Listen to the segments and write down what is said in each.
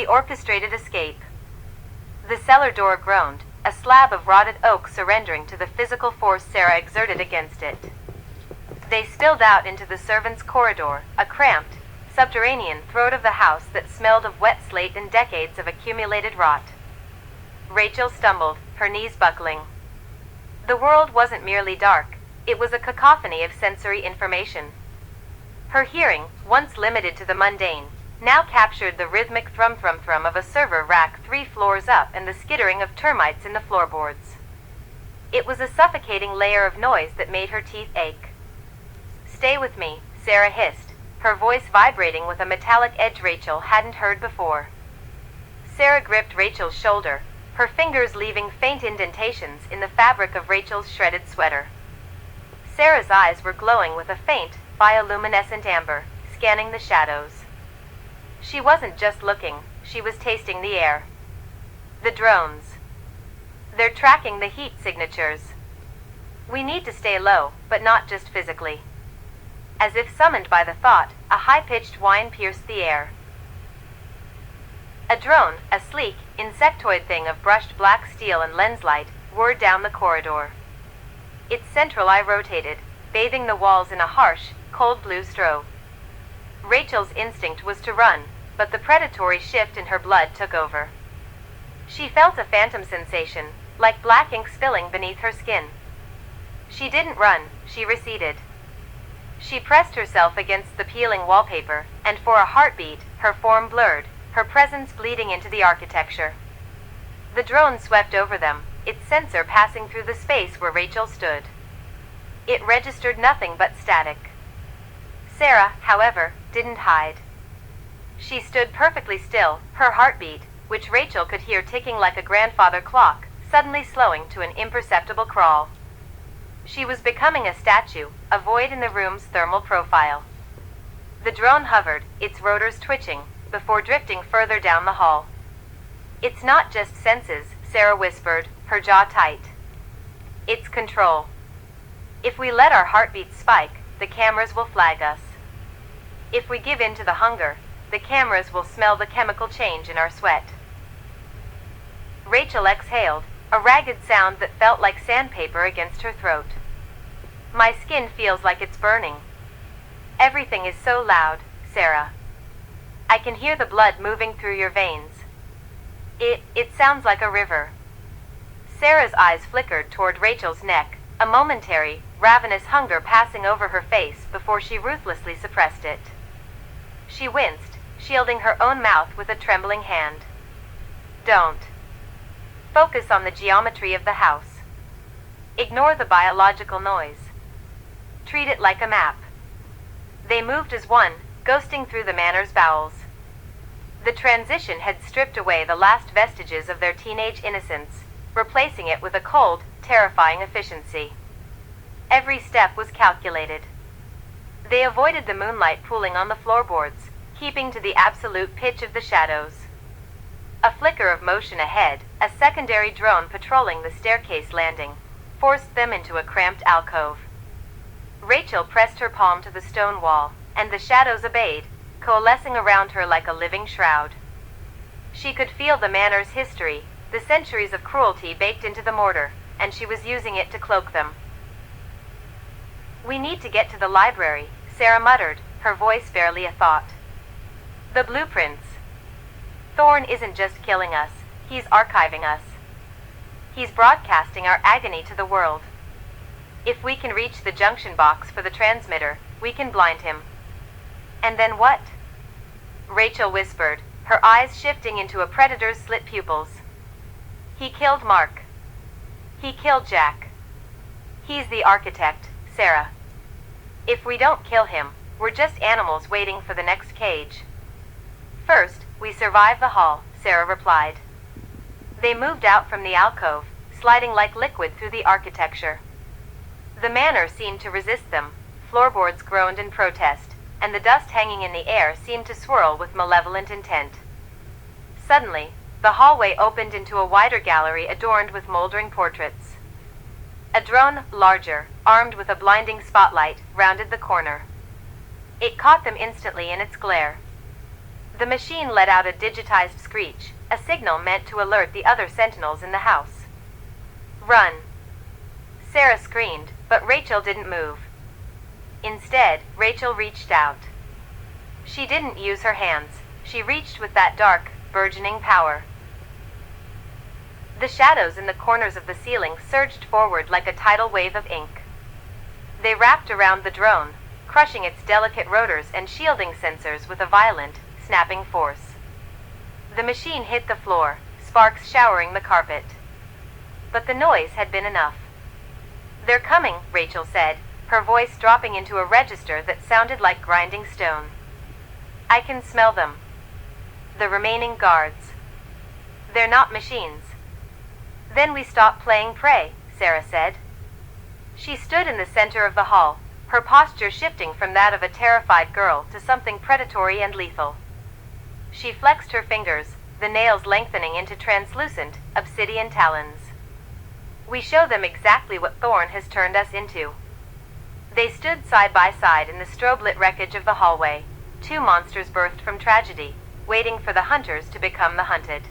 The orchestrated escape. The cellar door groaned, a slab of rotted oak surrendering to the physical force Sarah exerted against it. They spilled out into the servants' corridor, a cramped, subterranean throat of the house that smelled of wet slate and decades of accumulated rot. Rachel stumbled, her knees buckling. The world wasn't merely dark, it was a cacophony of sensory information. Her hearing, once limited to the mundane, now captured the rhythmic thrum-thrum-thrum of a server rack 3 floors up and the skittering of termites in the floorboards. It was a suffocating layer of noise that made her teeth ache. "Stay with me," Sarah hissed, her voice vibrating with a metallic edge Rachel hadn't heard before. Sarah gripped Rachel's shoulder, her fingers leaving faint indentations in the fabric of Rachel's shredded sweater. Sarah's eyes were glowing with a faint, bioluminescent amber, scanning the shadows. She wasn't just looking, she was tasting the air. The drones. They're tracking the heat signatures. We need to stay low, but not just physically. As if summoned by the thought, a high-pitched whine pierced the air. A drone, a sleek, insectoid thing of brushed black steel and lens light, whirred down the corridor. Its central eye rotated, bathing the walls in a harsh, cold blue strobe. Rachel's instinct was to run, but the predatory shift in her blood took over. She felt a phantom sensation, like black ink spilling beneath her skin. She didn't run, she receded. She pressed herself against the peeling wallpaper, and for a heartbeat, her form blurred, her presence bleeding into the architecture. The drone swept over them, its sensor passing through the space where Rachel stood. It registered nothing but static. Sarah, however, didn't hide. She stood perfectly still, her heartbeat, which Rachel could hear ticking like a grandfather clock, suddenly slowing to an imperceptible crawl. She was becoming a statue, a void in the room's thermal profile. The drone hovered, its rotors twitching, before drifting further down the hall. "It's not just senses," Sarah whispered, her jaw tight. "It's control. If we let our heartbeats spike, the cameras will flag us. If we give in to the hunger, the cameras will smell the chemical change in our sweat." Rachel exhaled, a ragged sound that felt like sandpaper against her throat. "My skin feels like it's burning. Everything is so loud, Sarah. I can hear the blood moving through your veins. It sounds like a river." Sarah's eyes flickered toward Rachel's neck, a momentary, ravenous hunger passing over her face before she ruthlessly suppressed it. She winced, shielding her own mouth with a trembling hand. "Don't. Focus on the geometry of the house. Ignore the biological noise. Treat it like a map." They moved as one, ghosting through the manor's bowels. The transition had stripped away the last vestiges of their teenage innocence, replacing it with a cold, terrifying efficiency. Every step was calculated. They avoided the moonlight pooling on the floorboards, keeping to the absolute pitch of the shadows. A flicker of motion ahead, a secondary drone patrolling the staircase landing, forced them into a cramped alcove. Rachel pressed her palm to the stone wall, and the shadows obeyed, coalescing around her like a living shroud. She could feel the manor's history, the centuries of cruelty baked into the mortar, and she was using it to cloak them. "We need to get to the library," Sarah muttered, her voice barely a thought. "The blueprints. Thorne isn't just killing us, he's archiving us. He's broadcasting our agony to the world. If we can reach the junction box for the transmitter, we can blind him." "And then what?" Rachel whispered, her eyes shifting into a predator's slit pupils. "He killed Mark. He killed Jack. He's the architect, Sarah. If we don't kill him, we're just animals waiting for the next cage." "First, we survive the hall," Sarah replied. They moved out from the alcove, sliding like liquid through the architecture. The manor seemed to resist them, floorboards groaned in protest, and the dust hanging in the air seemed to swirl with malevolent intent. Suddenly, the hallway opened into a wider gallery adorned with moldering portraits. A drone, larger, armed with a blinding spotlight, rounded the corner. It caught them instantly in its glare. The machine let out a digitized screech, a signal meant to alert the other sentinels in the house. "Run!" Sarah screamed, but Rachel didn't move. Instead, Rachel reached out. She didn't use her hands. She reached with that dark, burgeoning power. The shadows in the corners of the ceiling surged forward like a tidal wave of ink. They wrapped around the drone, crushing its delicate rotors and shielding sensors with a violent, snapping force. The machine hit the floor, sparks showering the carpet. But the noise had been enough. "They're coming," Rachel said, her voice dropping into a register that sounded like grinding stone. "I can smell them. The remaining guards. They're not machines." "Then we stop playing prey," Sarah said. She stood in the center of the hall, her posture shifting from that of a terrified girl to something predatory and lethal. She flexed her fingers, the nails lengthening into translucent, obsidian talons. "We show them exactly what Thorn has turned us into." They stood side by side in the strobe-lit wreckage of the hallway, two monsters birthed from tragedy, waiting for the hunters to become the hunted.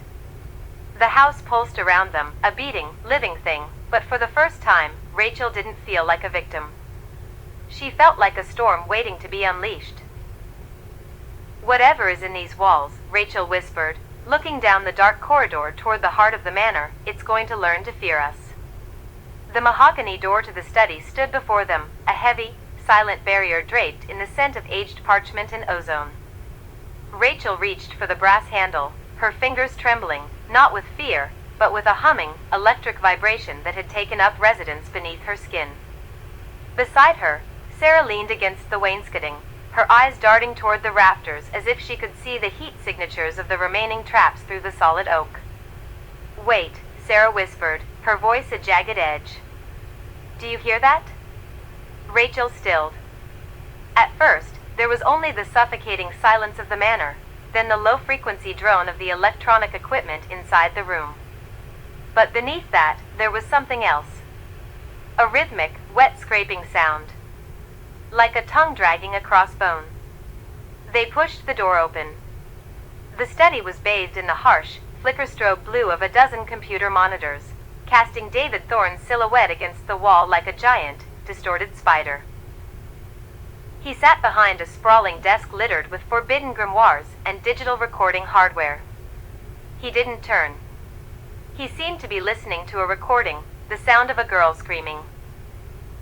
The house pulsed around them, a beating, living thing, but for the first time, Rachel didn't feel like a victim. She felt like a storm waiting to be unleashed. "Whatever is in these walls," Rachel whispered, looking down the dark corridor toward the heart of the manor, "it's going to learn to fear us." The mahogany door to the study stood before them, a heavy, silent barrier draped in the scent of aged parchment and ozone. Rachel reached for the brass handle, her fingers trembling, not with fear, but with a humming, electric vibration that had taken up residence beneath her skin. Beside her, Sarah leaned against the wainscoting, her eyes darting toward the rafters as if she could see the heat signatures of the remaining traps through the solid oak. "Wait," Sarah whispered, her voice a jagged edge. "Do you hear that?" Rachel stilled. At first, there was only the suffocating silence of the manor, then the low-frequency drone of the electronic equipment inside the room. But beneath that, there was something else. A rhythmic, wet scraping sound. Like a tongue dragging across bone. They pushed the door open. The study was bathed in the harsh, flicker-strobe blue of a dozen computer monitors, casting David Thorne's silhouette against the wall like a giant, distorted spider. He sat behind a sprawling desk littered with forbidden grimoires and digital recording hardware. He didn't turn. He seemed to be listening to a recording, the sound of a girl screaming.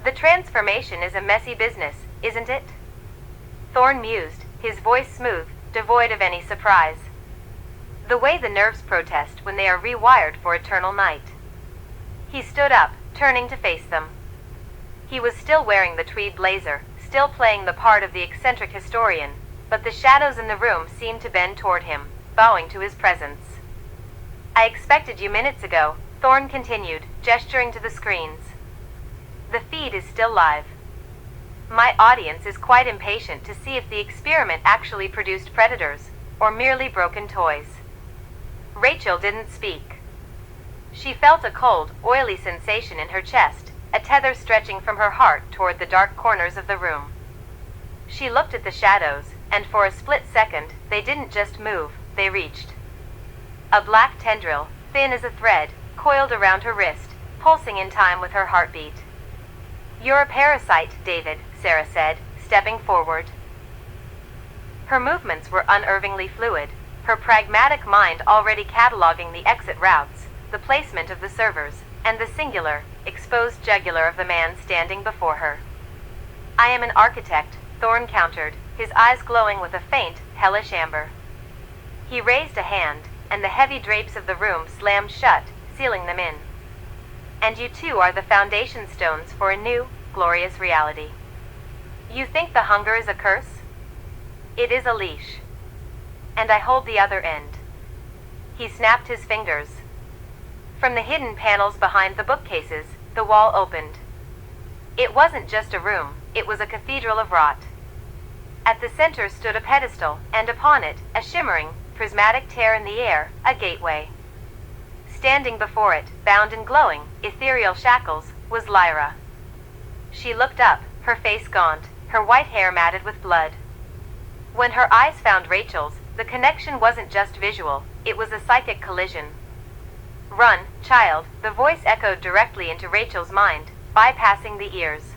"The transformation is a messy business, isn't it?" Thorne mused, his voice smooth, devoid of any surprise. "The way the nerves protest when they are rewired for eternal night." He stood up, turning to face them. He was still wearing the tweed blazer, still playing the part of the eccentric historian, but the shadows in the room seemed to bend toward him, bowing to his presence. "I expected you minutes ago," Thorne continued, gesturing to the screens. "The feed is still live. My audience is quite impatient to see if the experiment actually produced predators, or merely broken toys." Rachel didn't speak. She felt a cold, oily sensation in her chest, a tether stretching from her heart toward the dark corners of the room. She looked at the shadows, and for a split second, they didn't just move, they reached. A black tendril, thin as a thread, coiled around her wrist, pulsing in time with her heartbeat. "You're a parasite, David," Sarah said, stepping forward. Her movements were unervingly fluid, her pragmatic mind already cataloging the exit routes, the placement of the servers, and the singular, exposed jugular of the man standing before her. "I am an architect," Thorne countered, his eyes glowing with a faint, hellish amber. He raised a hand, and the heavy drapes of the room slammed shut, sealing them in. "And you too are the foundation stones for a new, glorious reality. You think the hunger is a curse? It is a leash. And I hold the other end." He snapped his fingers. From the hidden panels behind the bookcases, the wall opened. It wasn't just a room, it was a cathedral of wrought. At the center stood a pedestal, and upon it, a shimmering, prismatic tear in the air, a gateway. Standing before it, bound in glowing, ethereal shackles, was Lyra. She looked up, her face gaunt, her white hair matted with blood. When her eyes found Rachel's, The connection wasn't just visual, it was a psychic collision. "Run, child," the voice echoed directly into Rachel's mind, bypassing the ears.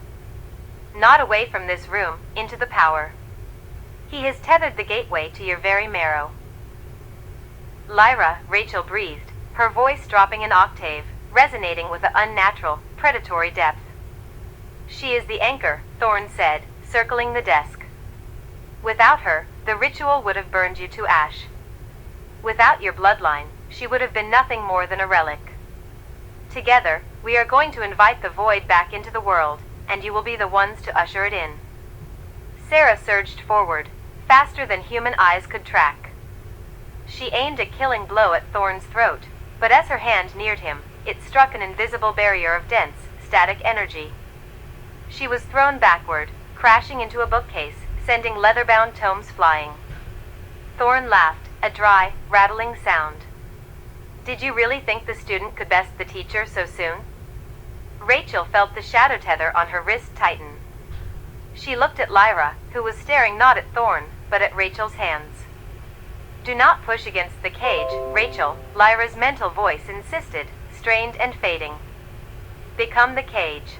"Not away from this room, into the power. He has tethered the gateway to your very marrow." "Lyra," Rachel breathed, her voice dropping an octave, resonating with an unnatural, predatory depth. "She is the anchor," Thorn said, circling the desk. "Without her, the ritual would have burned you to ash. Without your bloodline, she would have been nothing more than a relic. Together, we are going to invite the void back into the world, and you will be the ones to usher it in." Sarah surged forward, faster than human eyes could track. She aimed a killing blow at Thorn's throat, but as her hand neared him, it struck an invisible barrier of dense, static energy. She was thrown backward, crashing into a bookcase, sending leather-bound tomes flying. Thorn laughed, a dry, rattling sound. "Did you really think the student could best the teacher so soon?" Rachel felt the shadow tether on her wrist tighten. She looked at Lyra, who was staring not at Thorn, but at Rachel's hands. "Do not push against the cage, Rachel," Lyra's mental voice insisted, strained and fading. "Become the cage.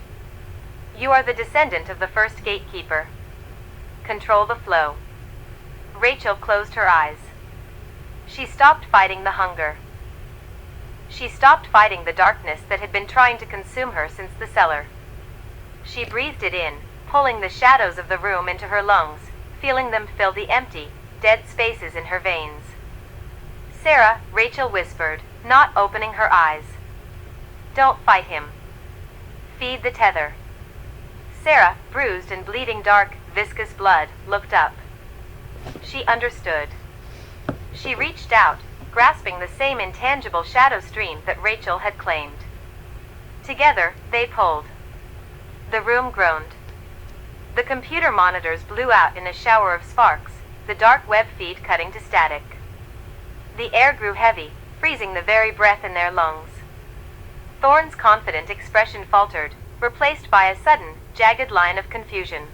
You are the descendant of the first gatekeeper. Control the flow." Rachel closed her eyes. She stopped fighting the hunger. She stopped fighting the darkness that had been trying to consume her since the cellar. She breathed it in, pulling the shadows of the room into her lungs, feeling them fill the empty, dead spaces in her veins. "Sarah," Rachel whispered, not opening her eyes. "Don't fight him. Feed the tether." Sarah, bruised and bleeding dark, viscous blood, looked up. She understood. She reached out, grasping the same intangible shadow stream that Rachel had claimed. Together, they pulled. The room groaned. The computer monitors blew out in a shower of sparks, the dark web feed cutting to static. The air grew heavy, freezing the very breath in their lungs. Thorn's confident expression faltered, replaced by a sudden, jagged line of confusion.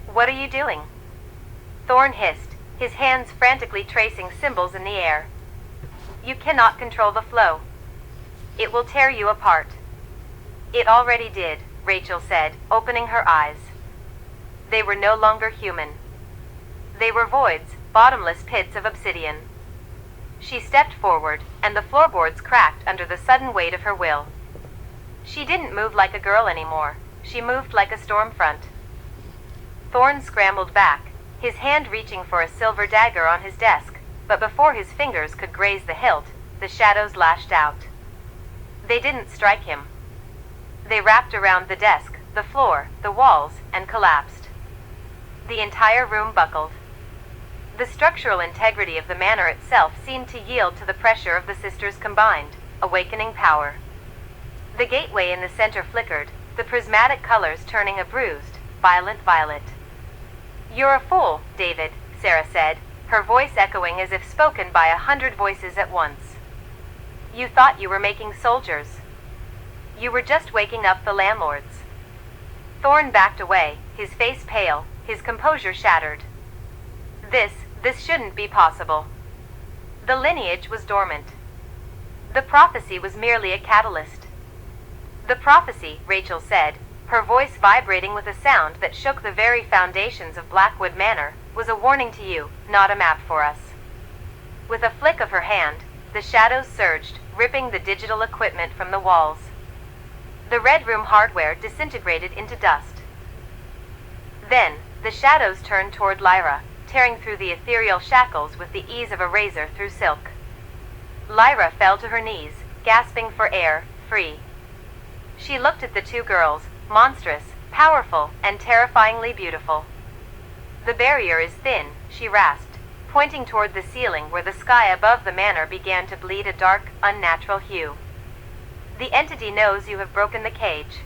"What are you doing?" Thorn hissed, his hands frantically tracing symbols in the air. "You cannot control the flow. It will tear you apart." "It already did," Rachel said, opening her eyes. They were no longer human. They were voids, bottomless pits of obsidian. She stepped forward, and the floorboards cracked under the sudden weight of her will. She didn't move like a girl anymore. She moved like a storm front. Thorn scrambled back, his hand reaching for a silver dagger on his desk, but before his fingers could graze the hilt, the shadows lashed out. They didn't strike him. They wrapped around the desk, the floor, the walls, and collapsed. The entire room buckled. The structural integrity of the manor itself seemed to yield to the pressure of the sisters combined, awakening power. The gateway in the center flickered, the prismatic colors turning a bruised, violent violet. "You're a fool, David," Sarah said, her voice echoing as if spoken by 100 voices at once. "You thought you were making soldiers. You were just waking up the landlords." Thorn backed away, his face pale, his composure shattered. This shouldn't be possible. The lineage was dormant. The prophecy was merely a catalyst. "The prophecy," Rachel said, her voice vibrating with a sound that shook the very foundations of Blackwood Manor, "was a warning to you, not a map for us." With a flick of her hand, the shadows surged, ripping the digital equipment from the walls. The Red Room hardware disintegrated into dust. Then, the shadows turned toward Lyra, tearing through the ethereal shackles with the ease of a razor through silk. Lyra fell to her knees, gasping for air, free. She looked at the two girls, monstrous, powerful, and terrifyingly beautiful. "The barrier is thin," she rasped, pointing toward the ceiling where the sky above the manor began to bleed a dark, unnatural hue. "The entity knows you have broken the cage.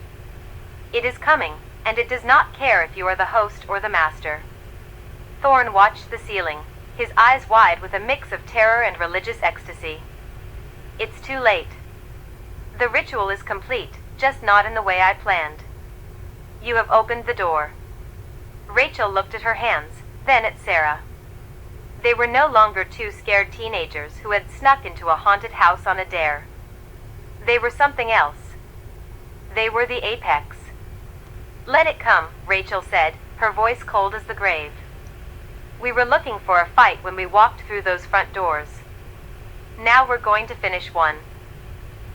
It is coming, and it does not care if you are the host or the master." Thorn watched the ceiling, his eyes wide with a mix of terror and religious ecstasy. "It's too late. The ritual is complete, just not in the way I planned. You have opened the door." Rachel looked at her hands, then at Sarah. They were no longer two scared teenagers who had snuck into a haunted house on a dare. They were something else. They were the apex. "Let it come," Rachel said, her voice cold as the grave. "We were looking for a fight when we walked through those front doors. Now we're going to finish one."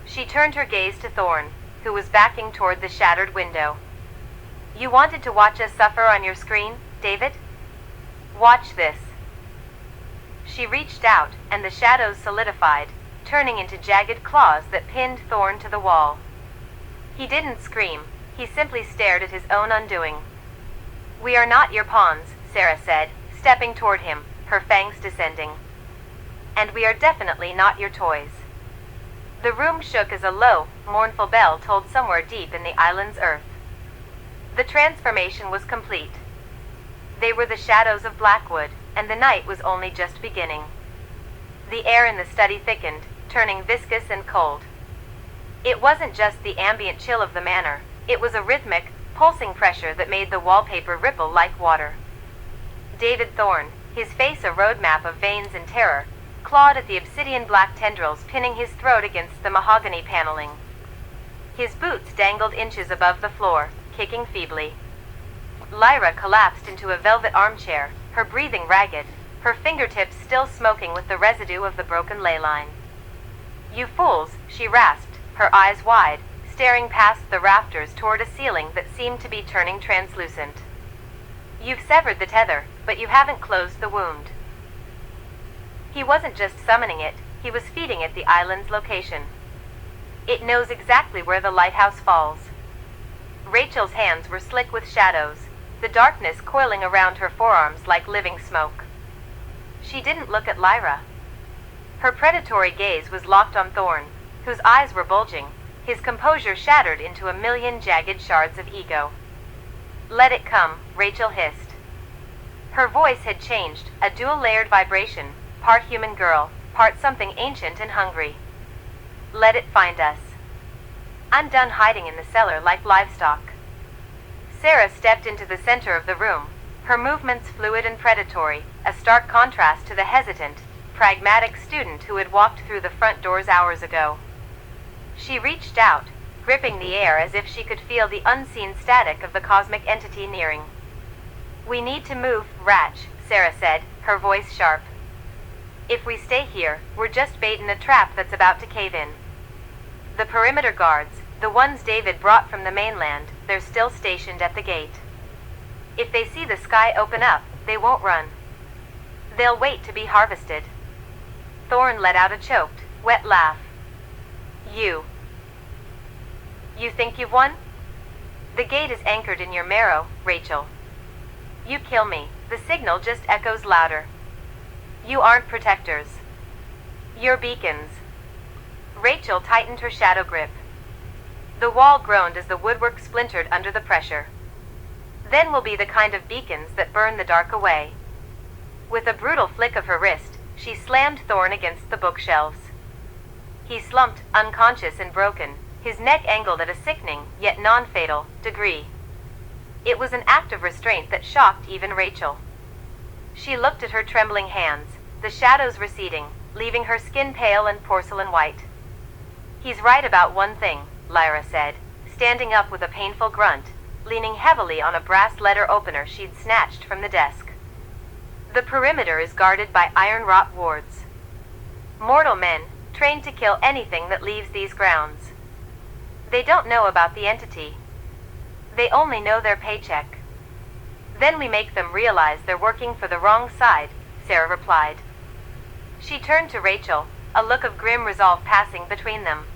She turned her gaze to Thorn, who was backing toward the shattered window. "You wanted to watch us suffer on your screen, David? Watch this." She reached out, and the shadows solidified, turning into jagged claws that pinned Thorn to the wall. He didn't scream, he simply stared at his own undoing. "We are not your pawns," Sarah said, stepping toward him, her fangs descending. "And we are definitely not your toys." The room shook as a low, mournful bell tolled somewhere deep in the island's earth. The transformation was complete. They were the shadows of Blackwood, and the night was only just beginning. The air in the study thickened, turning viscous and cold. It wasn't just the ambient chill of the manor, it was a rhythmic, pulsing pressure that made the wallpaper ripple like water. David Thorn, his face a roadmap of veins and terror, clawed at the obsidian black tendrils pinning his throat against the mahogany paneling. His boots dangled inches above the floor, kicking feebly. Lyra collapsed into a velvet armchair, her breathing ragged, her fingertips still smoking with the residue of the broken ley line. "You fools," she rasped, her eyes wide, staring past the rafters toward a ceiling that seemed to be turning translucent. "You've severed the tether, but you haven't closed the wound." He wasn't just summoning it, he was feeding it the island's location. It knows exactly where the lighthouse falls. Rachel's hands were slick with shadows, the darkness coiling around her forearms like living smoke. She didn't look at Lyra. Her predatory gaze was locked on Thorn, whose eyes were bulging, his composure shattered into a million jagged shards of ego. "Let it come," Rachel hissed. Her voice had changed, a dual-layered vibration, part human girl, part something ancient and hungry. "Let it find us. I'm done hiding in the cellar like livestock." Sarah stepped into the center of the room, her movements fluid and predatory, a stark contrast to the hesitant, pragmatic student who had walked through the front doors hours ago. She reached out, gripping the air as if she could feel the unseen static of the cosmic entity nearing. "We need to move, Ratch," Sarah said, her voice sharp. "If we stay here, we're just baiting a trap that's about to cave in. The perimeter guards, the ones David brought from the mainland, they're still stationed at the gate. If they see the sky open up, they won't run. They'll wait to be harvested." Thorn let out a choked, wet laugh. You think you've won? The gate is anchored in your marrow, Rachel. You kill me, the signal just echoes louder. You aren't protectors. You're beacons." Rachel tightened her shadow grip. The wall groaned as the woodwork splintered under the pressure. "Then we'll be the kind of beacons that burn the dark away." With a brutal flick of her wrist, she slammed Thorn against the bookshelves. He slumped, unconscious and broken, his neck angled at a sickening, yet non-fatal, degree. It was an act of restraint that shocked even Rachel. She looked at her trembling hands, the shadows receding, leaving her skin pale and porcelain white. "He's right about one thing," Lyra said, standing up with a painful grunt, leaning heavily on a brass letter opener she'd snatched from the desk. "The perimeter is guarded by iron-wrought wards. Mortal men, trained to kill anything that leaves these grounds. They don't know about the entity. They only know their paycheck. Then we make them realize they're working for the wrong side," Sarah replied. She turned to Rachel, a look of grim resolve passing between them.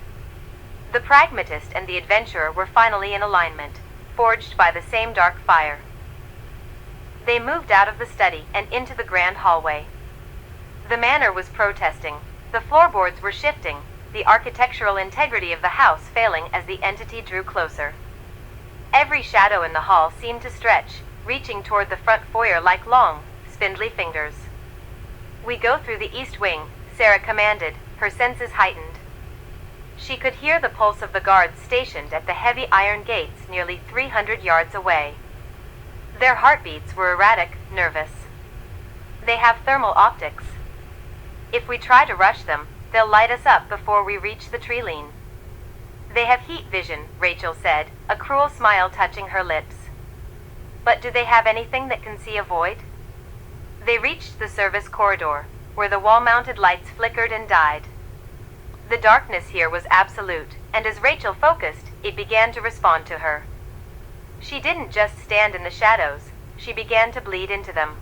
The pragmatist and the adventurer were finally in alignment, forged by the same dark fire. They moved out of the study and into the grand hallway. The manor was protesting, the floorboards were shifting, the architectural integrity of the house failing as the entity drew closer. Every shadow in the hall seemed to stretch, reaching toward the front foyer like long, spindly fingers. "We go through the east wing," Sarah commanded, her senses heightened. She could hear the pulse of the guards stationed at the heavy iron gates nearly 300 yards away. Their heartbeats were erratic, nervous. They have thermal optics. If we try to rush them, they'll light us up before we reach the treeline. They have heat vision, Rachel said, a cruel smile touching her lips. But do they have anything that can see a void? They reached the service corridor, where the wall-mounted lights flickered and died. The darkness here was absolute, and as Rachel focused, it began to respond to her. She didn't just stand in the shadows, she began to bleed into them.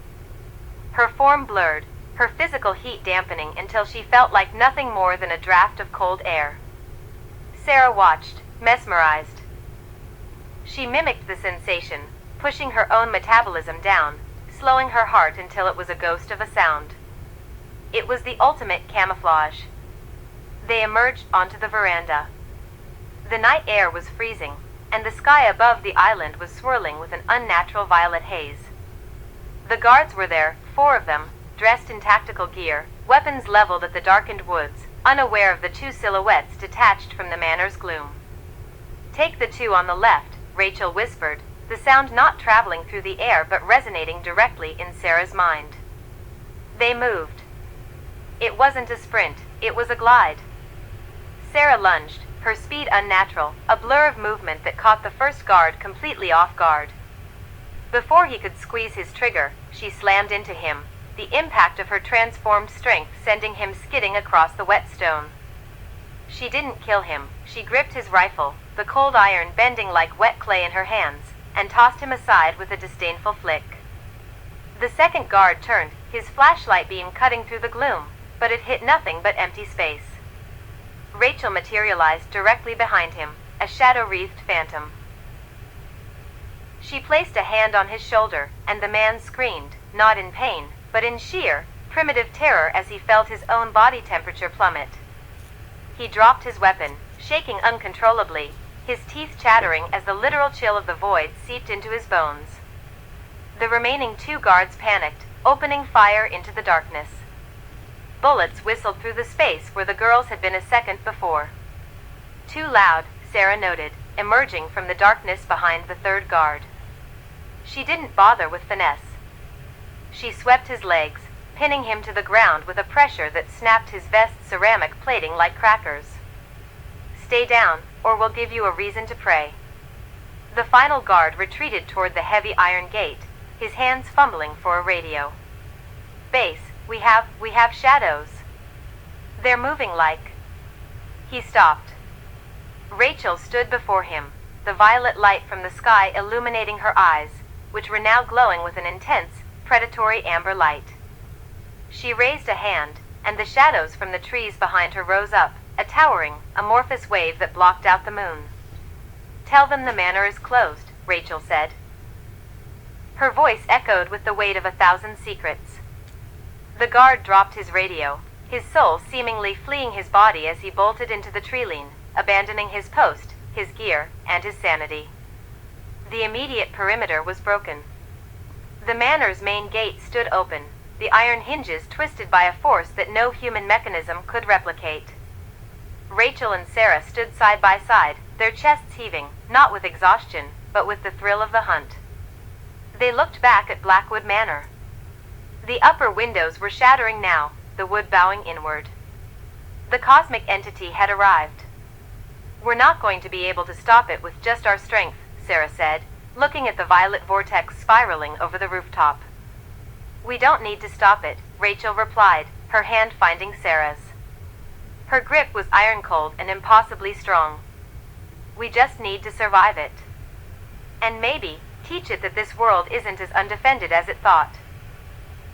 Her form blurred, her physical heat dampening until she felt like nothing more than a draft of cold air. Sarah watched, mesmerized. She mimicked the sensation, pushing her own metabolism down, slowing her heart until it was a ghost of a sound. It was the ultimate camouflage. They emerged onto the veranda. The night air was freezing, and the sky above the island was swirling with an unnatural violet haze. The guards were there, 4 of them, dressed in tactical gear, weapons leveled at the darkened woods, unaware of the 2 silhouettes detached from the manor's gloom. "Take the 2 on the left," Rachel whispered, the sound not traveling through the air but resonating directly in Sarah's mind. They moved. It wasn't a sprint, it was a glide. Sarah lunged, her speed unnatural, a blur of movement that caught the first guard completely off guard. Before he could squeeze his trigger, she slammed into him, the impact of her transformed strength sending him skidding across the wet stone. She didn't kill him, she gripped his rifle, the cold iron bending like wet clay in her hands, and tossed him aside with a disdainful flick. The second guard turned, his flashlight beam cutting through the gloom, but it hit nothing but empty space. Rachel materialized directly behind him, a shadow-wreathed phantom. She placed a hand on his shoulder, and the man screamed, not in pain, but in sheer, primitive terror as he felt his own body temperature plummet. He dropped his weapon, shaking uncontrollably, his teeth chattering as the literal chill of the void seeped into his bones. The remaining 2 guards panicked, opening fire into the darkness. Bullets whistled through the space where the girls had been a second before. "Too loud," Sarah noted, emerging from the darkness behind the 3rd guard. She didn't bother with finesse. She swept his legs, pinning him to the ground with a pressure that snapped his vest's ceramic plating like crackers. "Stay down, or we'll give you a reason to pray." The final guard retreated toward the heavy iron gate, his hands fumbling for a radio. "Base, we have shadows. They're moving like..." He stopped. Rachel stood before him, the violet light from the sky illuminating her eyes, which were now glowing with an intense, predatory amber light. She raised a hand, and the shadows from the trees behind her rose up, a towering, amorphous wave that blocked out the moon. "Tell them the manor is closed," Rachel said. Her voice echoed with the weight of 1,000 secrets. The guard dropped his radio, his soul seemingly fleeing his body as he bolted into the treeline, abandoning his post, his gear, and his sanity. The immediate perimeter was broken. The manor's main gate stood open, the iron hinges twisted by a force that no human mechanism could replicate. Rachel and Sarah stood side by side, their chests heaving, not with exhaustion, but with the thrill of the hunt. They looked back at Blackwood Manor. The upper windows were shattering now, the wood bowing inward. The cosmic entity had arrived. "We're not going to be able to stop it with just our strength," Sarah said, looking at the violet vortex spiraling over the rooftop. "We don't need to stop it," Rachel replied, her hand finding Sarah's. Her grip was iron-cold and impossibly strong. "We just need to survive it. And maybe, teach it that this world isn't as undefended as it thought."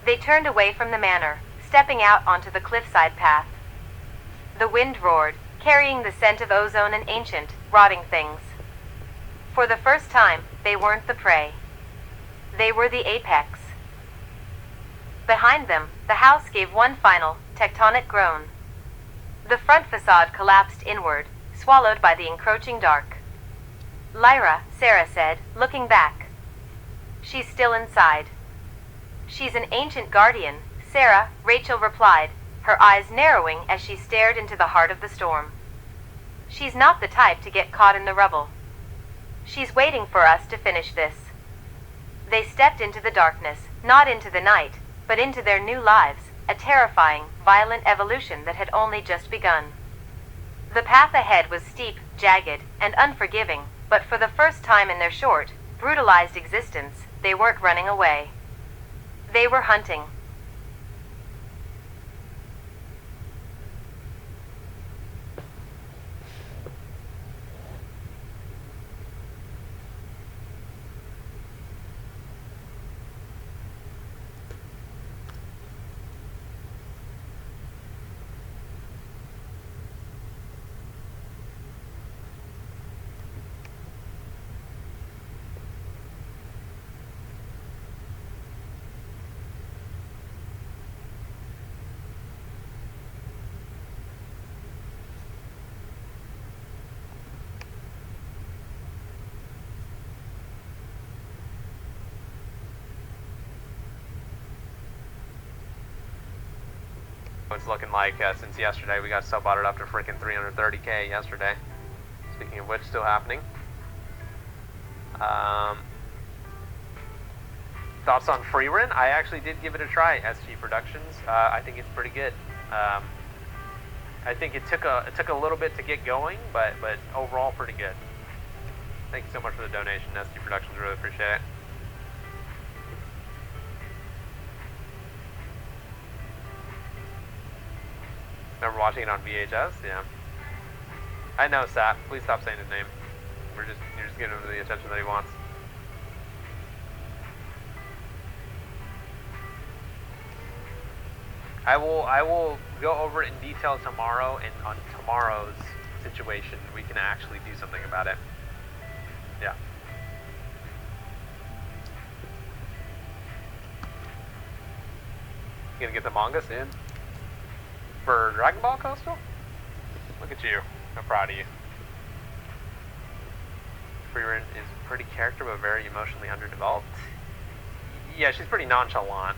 They turned away from the manor, stepping out onto the cliffside path. The wind roared, carrying the scent of ozone and ancient, rotting things. For the first time, they weren't the prey. They were the apex. Behind them, the house gave one final, tectonic groan. The front facade collapsed inward, swallowed by the encroaching dark. "Lyra," Sarah said, looking back. "She's still inside." "She's an ancient guardian, Sarah," Rachel replied, her eyes narrowing as she stared into the heart of the storm. "She's not the type to get caught in the rubble. She's waiting for us to finish this." They stepped into the darkness, not into the night, but into their new lives, a terrifying, violent evolution that had only just begun. The path ahead was steep, jagged, and unforgiving, but for the first time in their short, brutalized existence, they weren't running away. They were hunting. It's looking like since yesterday we got sub-botted up to freaking 330k yesterday. Speaking of which, still happening. Thoughts on Freerun? I actually did give it a try. SG Productions. I think it's pretty good. I think it took a little bit to get going, but overall pretty good. Thank you so much for the donation, SG Productions. Really appreciate it. Remember watching it on VHS? Yeah. I know, Sap. Please stop saying his name. You're just giving him the attention that he wants. I will go over it in detail tomorrow, and on tomorrow's situation, we can actually do something about it. Yeah. You gonna get the manga soon? For Dragon Ball Coastal? Look at you. I'm proud of you. Freerun is a pretty character, but very emotionally underdeveloped. Yeah, she's pretty nonchalant.